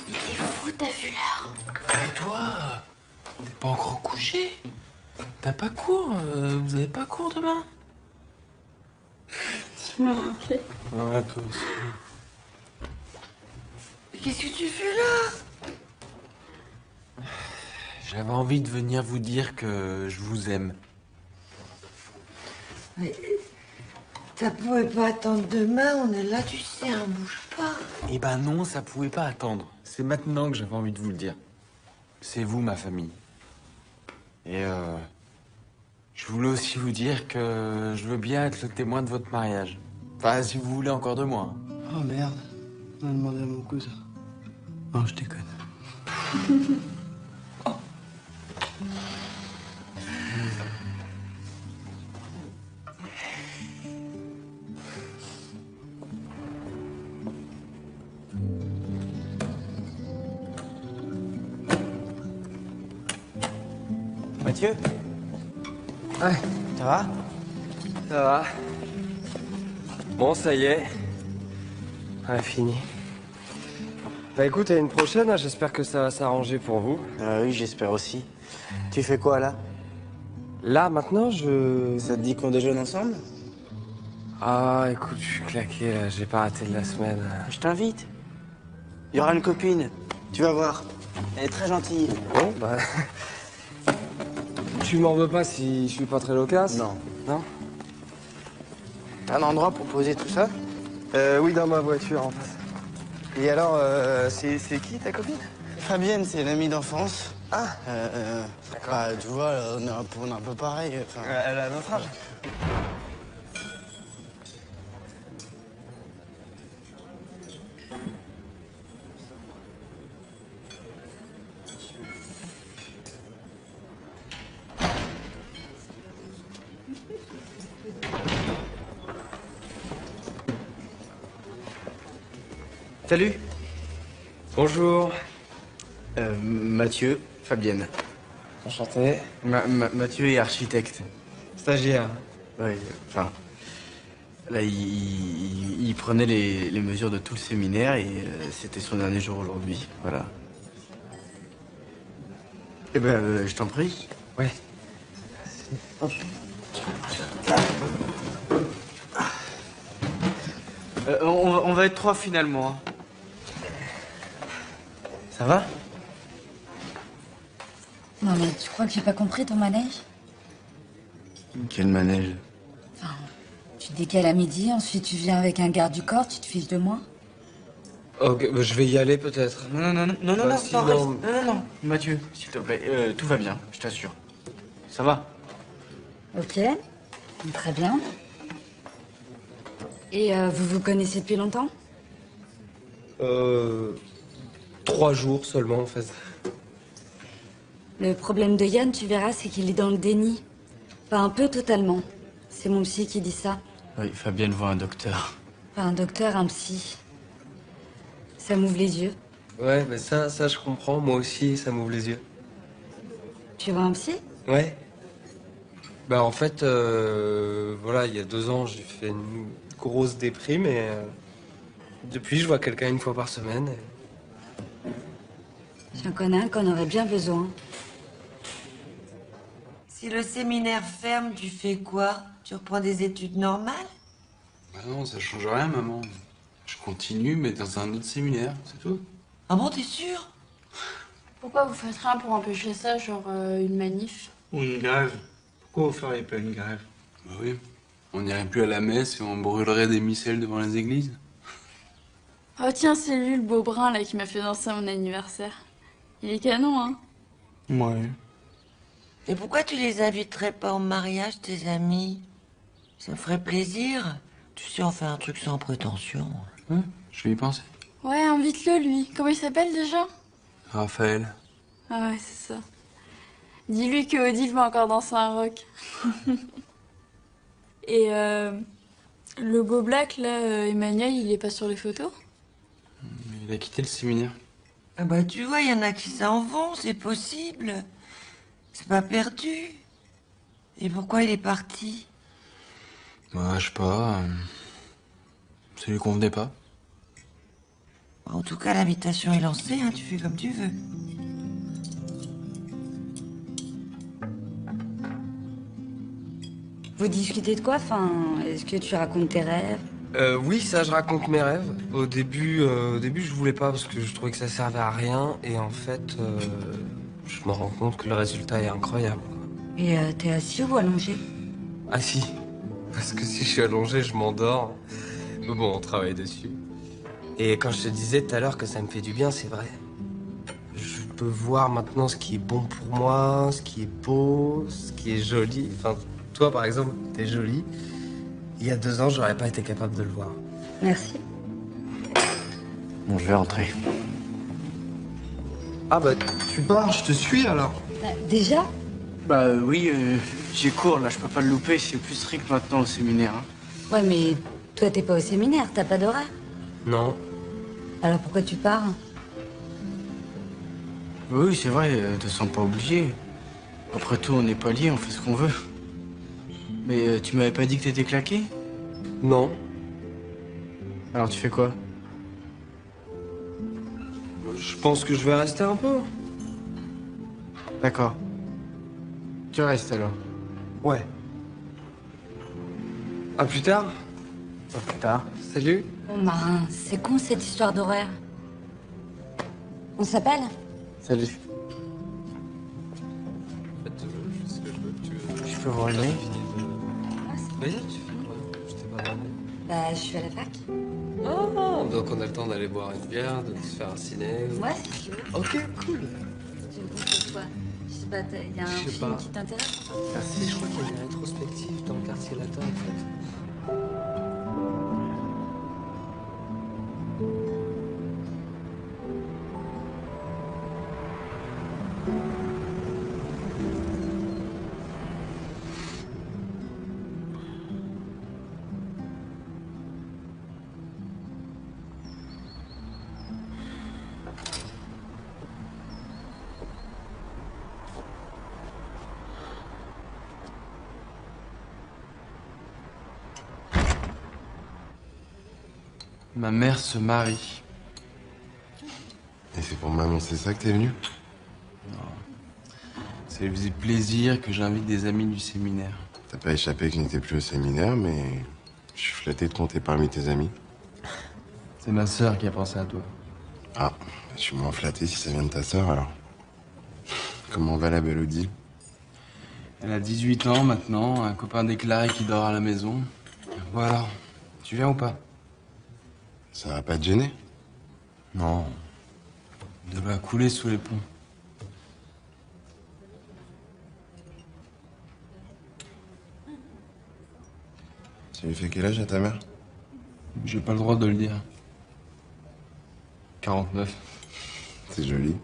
Mais t'es fou, t'as vu l'heure? Et toi, t'es pas encore couché? T'as pas cours? Vous avez pas cours demain? Tu m'as rappelé. Ouais, toi aussi. Mais qu'est-ce que tu fais là? J'avais envie de venir vous dire que je vous aime. Mais ça pouvait pas attendre demain, on est là, tu sais, on bouge pas. Eh ben non, ça pouvait pas attendre. C'est maintenant que j'avais envie de vous le dire. C'est vous, ma famille. Et je voulais aussi vous dire que je veux bien être le témoin de votre mariage. Enfin, si vous voulez encore de moi. Oh merde, on a demandé à mon cousin. Non, je déconne. Mathieu? Ouais. Ça va? Ça va. Bon, ça y est. Ouais, fini. Bah écoute, à une prochaine, hein, j'espère que ça va s'arranger pour vous. Oui, j'espère aussi. Tu fais quoi là? Là, maintenant, je... Ça te dit qu'on déjeune ensemble? Ah, écoute, je suis claqué, là, j'ai pas raté de la semaine. Je t'invite. Il y aura une copine, tu vas voir. Elle est très gentille. Bon, bah... Tu m'en veux pas si je suis pas très loquace? Non. Non? T'as un endroit pour poser tout ça? Oui, dans ma voiture, en face. Et alors, c'est qui, ta copine? Fabienne, c'est une amie d'enfance. Ah. D'accord. Bah, tu vois, on est un peu pareil. Elle a notre âge. Salut. Bonjour. Mathieu, Fabienne. Enchanté. Mathieu est architecte. Stagiaire. Oui, enfin... Là, il prenait les mesures de tout le séminaire et c'était son dernier jour aujourd'hui, voilà. Eh ben, je t'en prie. Ouais. Hop. On va être 3 finalement. Hein. Ça va? Non mais tu crois que j'ai pas compris ton manège? Quel manège? Enfin, tu décales à midi, ensuite tu viens avec un garde du corps, tu te fiches de moi? Ok, bah, je vais y aller peut-être. Non, sinon- reste. Non. Mathieu, s'il te plaît, tout va bien, je t'assure. Ça va? Ok, très bien. Et vous vous connaissez depuis longtemps? 3 jours seulement en fait. Le problème de Yann, tu verras, c'est qu'il est dans le déni. Pas un peu, totalement. C'est mon psy qui dit ça. Oui, Fabienne voit un docteur. Pas un docteur, un psy. Ça m'ouvre les yeux. Ouais, mais ça je comprends. Moi aussi, ça m'ouvre les yeux. Tu vois un psy? Ouais. Bah en fait, voilà, il y a 2 ans, j'ai fait une grosse déprime et depuis, je vois quelqu'un 1 fois par semaine. J'en connais un qu'on aurait bien besoin. Si le séminaire ferme, tu fais quoi? Tu reprends des études normales? Bah non, ça change rien, maman. Je continue, mais dans un autre séminaire, c'est tout. Ah bon, t'es sûr? Pourquoi vous faites rien pour empêcher ça, genre une manif? Ou une grève. Pourquoi vous feriez pas une grève? Bah oui. On n'irait plus à la messe et on brûlerait des missels devant les églises. Oh tiens, c'est lui, le beau brun, là, qui m'a fait danser à mon anniversaire. Il est canon, hein? Ouais. Et pourquoi tu les inviterais pas au mariage, tes amis? Ça me ferait plaisir. Tu sais, on fait un truc sans prétention. Je vais y penser. Ouais, invite-le, lui. Comment il s'appelle, déjà? Raphaël. Ah ouais, c'est ça. Dis-lui que Odile va encore danser un rock. Et le beau black, là, Emmanuel, il est pas sur les photos? Il a quitté le séminaire. Ah bah tu vois, il y en a qui s'en vont, c'est possible. C'est pas perdu. Et pourquoi il est parti? Bah, je sais pas. Ça lui convenait pas. En tout cas, l'invitation est lancée, hein, tu fais comme tu veux. Vous discutez de quoi? Enfin, est-ce que tu racontes tes rêves? Oui, ça, je raconte mes rêves. Au début, je voulais pas parce que je trouvais que ça servait à rien. Et en fait, je me rends compte que le résultat est incroyable. Et t'es assis ou allongé? Assis. Parce que si je suis allongé, je m'endors. Mais bon, on travaille dessus. Et quand je te disais tout à l'heure que ça me fait du bien, c'est vrai. Je peux voir maintenant ce qui est bon pour moi, ce qui est beau, ce qui est joli. Enfin, toi, par exemple, t'es jolie. Il y a 2 ans, j'aurais pas été capable de le voir. Merci. Bon, je vais rentrer. Ah bah, tu pars, je te suis alors. Déjà? Bah oui, j'ai cours, là, je peux pas le louper, c'est plus strict maintenant au séminaire. Hein. Ouais, mais toi, t'es pas au séminaire, t'as pas d'horaire. Non. Alors pourquoi tu pars? Oui, c'est vrai, te sens pas obligé. Après tout, on n'est pas liés, on fait ce qu'on veut. Mais tu m'avais pas dit que t'étais claqué? Non. Alors tu fais quoi? Je pense que je vais rester un peu. D'accord. Tu restes alors? Ouais. À plus tard. À plus tard. Salut. Oh Marin, c'est con cette histoire d'horaire. On s'appelle? Salut. Je peux vous relever? Vas-y, tu fais quoi? Je t'ai pas demandé. Bah, je suis à la fac. Oh, donc on a le temps d'aller boire une bière, de se faire un ciné. Ouais, si tu veux. Ok, cool. Tu me proposes quoi? Je sais pas, il y a un Je sais film pas. qui t'intéresse? Merci, je crois qu'il y a une rétrospective dans le quartier latin, en fait. Ma mère se marie. Et c'est pour m'annoncer ça que t'es venu? Ça lui faisait plaisir que j'invite des amis du séminaire. T'as pas échappé que je n'étais plus au séminaire, mais je suis flatté de compter parmi tes amis. C'est ma sœur qui a pensé à toi. Ah, je suis moins flatté si ça vient de ta sœur, alors. Comment va la belle Odile? Elle a 18 ans maintenant, un copain déclaré qui dort à la maison. Bon alors, tu viens ou pas? Ça va pas te gêner? Non. De l'eau a coulé sous les ponts. Ça lui fait quel âge à ta mère? J'ai pas le droit de le dire. 49. C'est joli.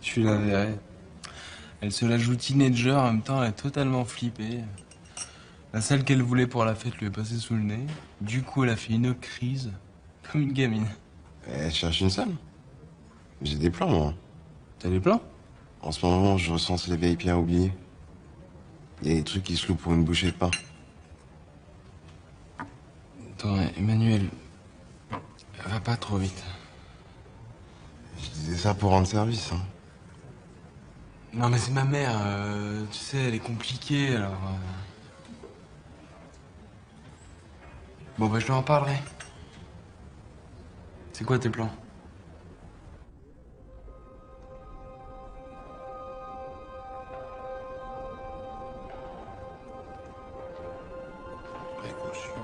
Je suis la verrée. Elle se la joue teenager, en même temps elle est totalement flippée. La salle qu'elle voulait pour la fête lui est passée sous le nez. Du coup elle a fait une crise, comme une gamine. Elle cherche une salle? J'ai des plans, moi. T'as des plans? En ce moment, je recense les VIP à oublier. Il y a des trucs qui se louent pour une bouchée de pain. Attends, Emmanuel, va pas trop vite. Je disais ça pour rendre service, hein. Non mais c'est ma mère, tu sais, elle est compliquée, alors... Bon bah je lui en parlerai. C'est quoi tes plans? Précaution,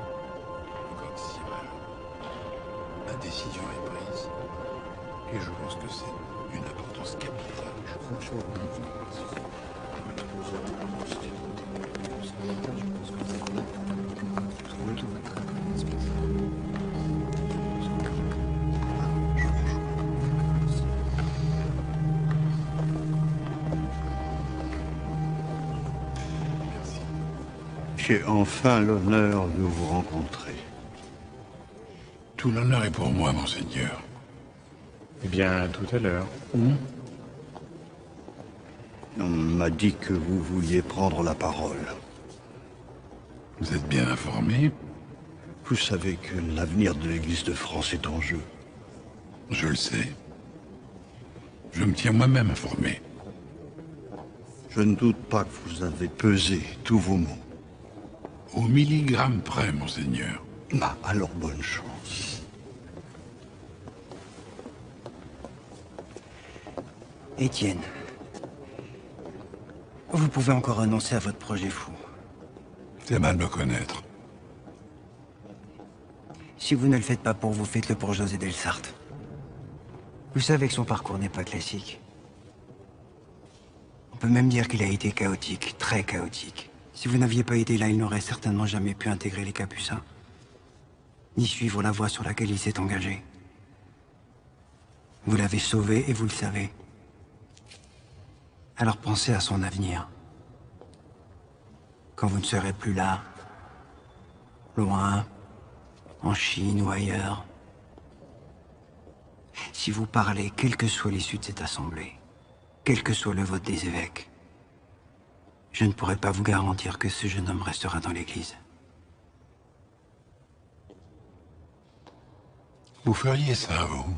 code civil. La décision est prise. Et je pense que c'est une importance capitale. J'ai enfin l'honneur de vous rencontrer. Tout l'honneur est pour moi, monseigneur. Eh bien, tout à l'heure. On m'a dit que vous vouliez prendre la parole. Vous êtes bien informé? Vous savez que l'avenir de l'Église de France est en jeu. Je le sais. Je me tiens moi-même informé. Je ne doute pas que vous avez pesé tous vos mots. Au milligramme près, monseigneur. Bah, alors bonne chance. Étienne, vous pouvez encore renoncer à votre projet fou. C'est mal me connaître. Si vous ne le faites pas pour vous, faites-le pour José Delsart. Vous savez que son parcours n'est pas classique. On peut même dire qu'il a été chaotique, très chaotique. Si vous n'aviez pas été là, il n'aurait certainement jamais pu intégrer les Capucins, ni suivre la voie sur laquelle il s'est engagé. Vous l'avez sauvé et vous le savez. Alors pensez à son avenir. Quand vous ne serez plus là, loin, en Chine ou ailleurs. Si vous parlez, quelle que soit l'issue de cette assemblée, quel que soit le vote des évêques, je ne pourrai pas vous garantir que ce jeune homme restera dans l'Église. Vous feriez ça, vous?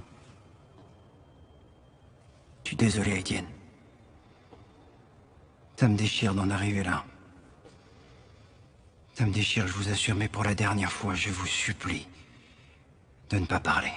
Je suis désolé, Étienne. Ça me déchire d'en arriver là. Ça me déchire, je vous assure, mais pour la dernière fois, je vous supplie de ne pas parler.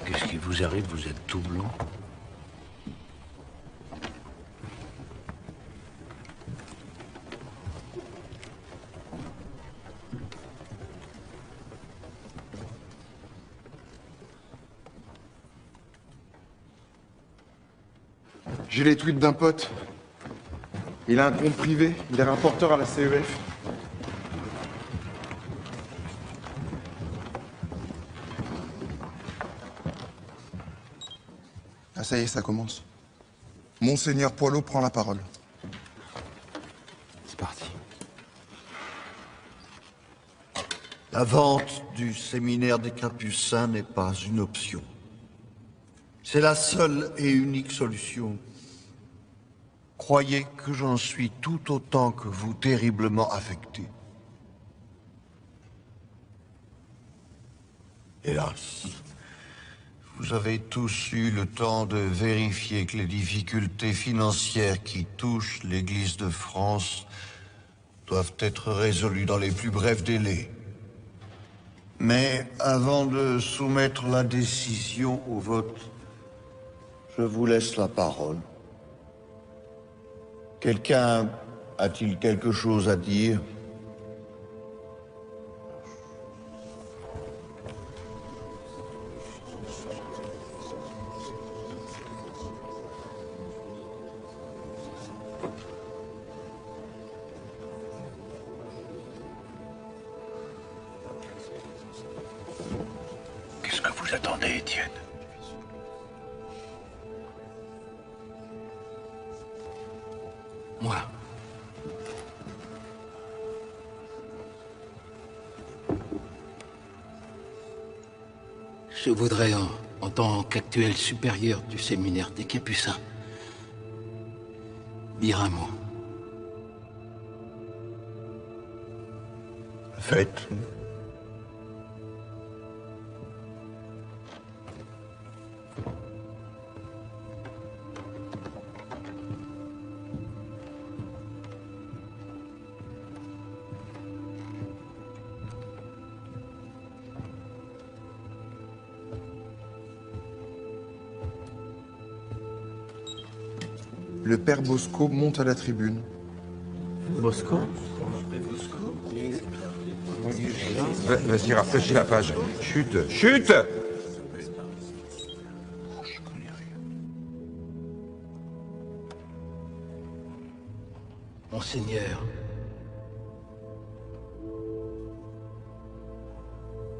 Qu'est-ce qui vous arrive? Vous êtes tout blanc. J'ai les tweets d'un pote. Il a un compte privé, il est rapporteur à la CEF. Ah ça y est, ça commence. Monseigneur Poilot prend la parole. C'est parti. La vente du séminaire des Capucins n'est pas une option. C'est la seule et unique solution. Croyez que j'en suis tout autant que vous terriblement affecté. Hélas, vous avez tous eu le temps de vérifier que les difficultés financières qui touchent l'Église de France doivent être résolues dans les plus brefs délais. Mais avant de soumettre la décision au vote, je vous laisse la parole. Quelqu'un a-t-il quelque chose à dire ? Qu'est-ce que vous attendez, Étienne? Moi. Je voudrais, en tant qu'actuel supérieur du séminaire des Capucins, dire un mot. Faites. Le père Bosco monte à la tribune. Bosco? Vas-y, rafraîchis la page. Chute, chute! Monseigneur,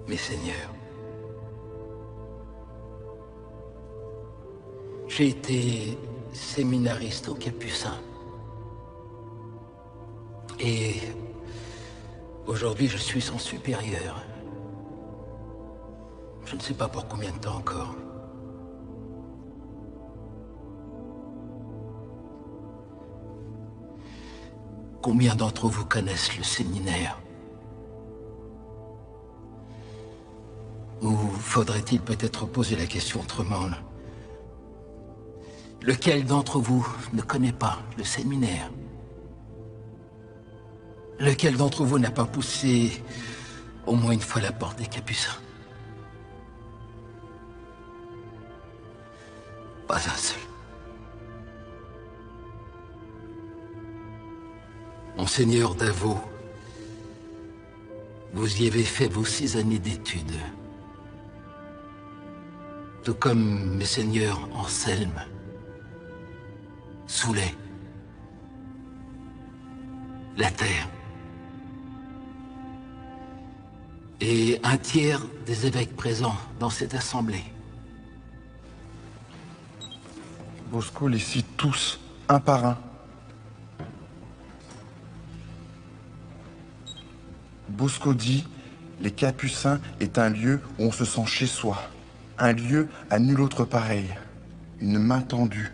mes seigneurs, j'ai été séminariste aux Capucins. Et aujourd'hui, je suis son supérieur. Je ne sais pas pour combien de temps encore. Combien d'entre vous connaissent le séminaire? Ou faudrait-il peut-être poser la question autrement, là? Lequel d'entre vous ne connaît pas le séminaire? Lequel d'entre vous n'a pas poussé au moins une fois la porte des Capucins? Pas un seul. Monseigneur Davot, vous y avez fait vos 6 années d'études. Tout comme mes seigneurs Anselme, Soulet, la terre. Et un tiers des évêques présents dans cette assemblée. Bosco les cite tous, un par un. Bosco dit, les Capucins est un lieu où on se sent chez soi. Un lieu à nul autre pareil. Une main tendue.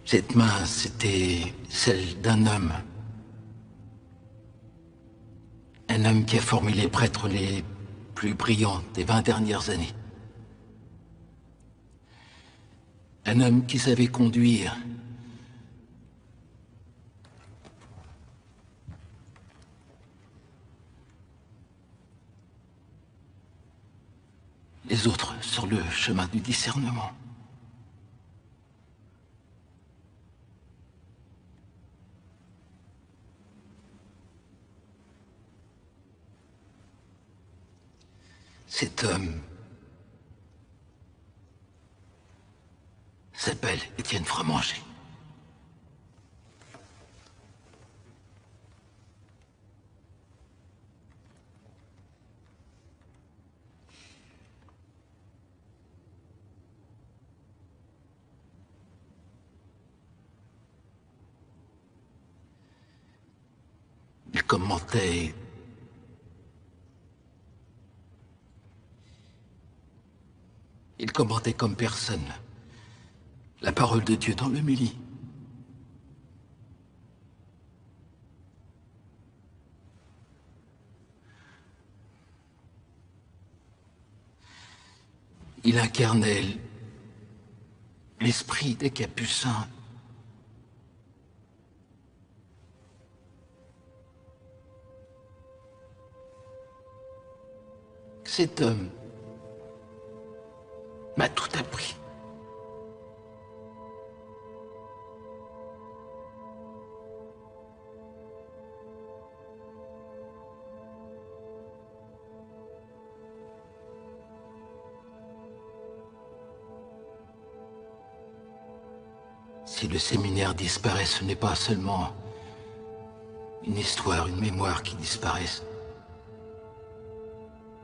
Cette main, c'était celle d'un homme. Un homme qui a formé les prêtres les plus brillants des 20 dernières années. Un homme qui savait conduire. Les autres sur le chemin du discernement. Cet homme s'appelle Étienne Fromanger. Il commentait commenter comme personne la parole de Dieu dans l'homélie. Il incarnait l'esprit des Capucins. Cet homme m'a tout appris. Si le séminaire disparaît, ce n'est pas seulement une histoire, une mémoire qui disparaissent.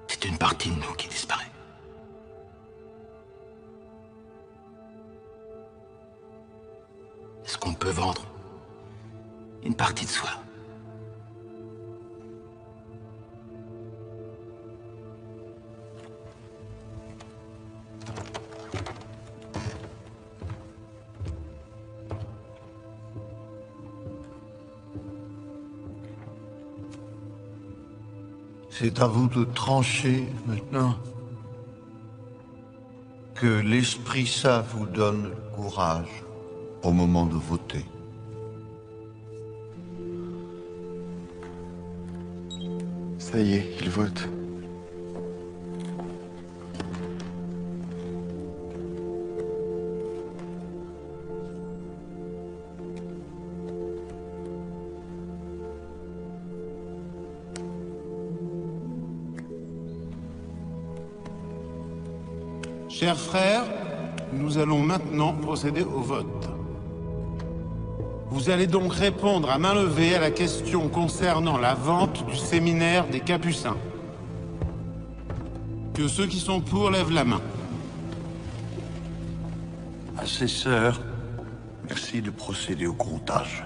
C'est une partie de nous qui disparaît. Est-ce qu'on peut vendre une partie de soi? C'est à vous de trancher maintenant. Que l'Esprit Saint vous donne le courage au moment de voter. Ça y est, il vote. Chers frères, nous allons maintenant procéder au vote. Vous allez donc répondre à main levée à la question concernant la vente du séminaire des Capucins. Que ceux qui sont pour lèvent la main. Assesseur, merci de procéder au comptage.